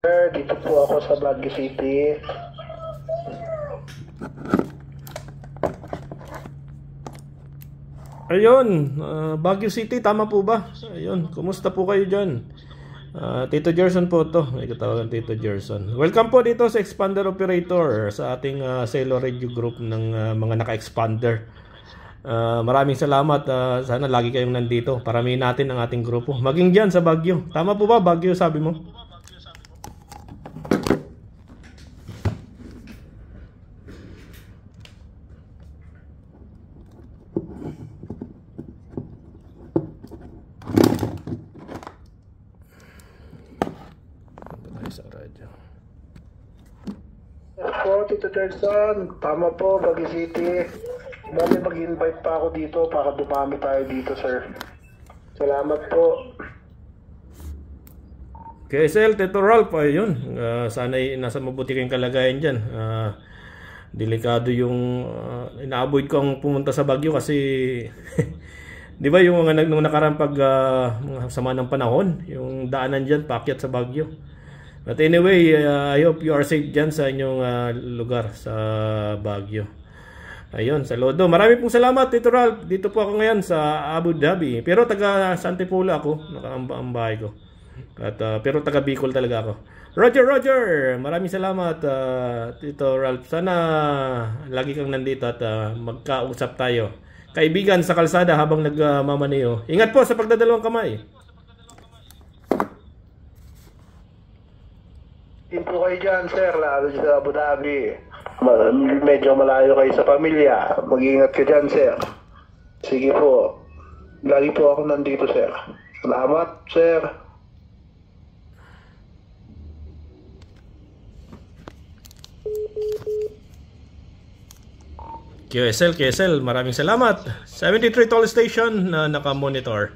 Sir, dito po ako sa Baguio City. Ayun, Baguio City, tama po ba? Ayun, kumusta po kayo dyan? Tito Gerson po to, may katawagan Tito Gerson. Welcome po dito sa Expander Operator, sa ating Celo Radio Group ng mga naka-expander. Maraming salamat, sana lagi kayong nandito. Paramihin natin ang ating grupo. Maging dyan sa Baguio. Tama po ba, Baguio sabi mo? Sa radyo. Yes po, Tito Gerson. Tama po, Baguio City. Bali mag-invite pa ako dito para dumami tayo dito, sir. Salamat po. KSL, Tito Ralph, ayun. Sana'y nasa mabuti kayong kalagayan dyan. Delikado yung ina-avoid ko ang pumunta sa Baguio kasi di ba yung mga nung nakarang pag sama ng panahon, yung daanan dyan, paakyat sa Baguio. But anyway, I hope you are safe dyan sa inyong lugar sa Baguio. Ayun, saludo. Marami pong salamat, Tito Ralph. Dito po ako ngayon sa Abu Dhabi. Pero taga Santipula ako, ang bahay ko. At, pero taga Bicol talaga ako. Roger! Maraming salamat, Tito Ralph. Sana lagi kang nandito at magkausap tayo. Kaibigan sa kalsada habang nagmamaneho. Ingat po sa pagdadalawang kamay. Din po kayo dyan, sir, lalo sa Abu Dhabi. Medyo malayo kayo sa pamilya. Mag-iingat ka dyan, sir. Sige po. Lagi po ako nandito, sir. Salamat, sir. QSL, maraming salamat. 73 toll station na naka-monitor.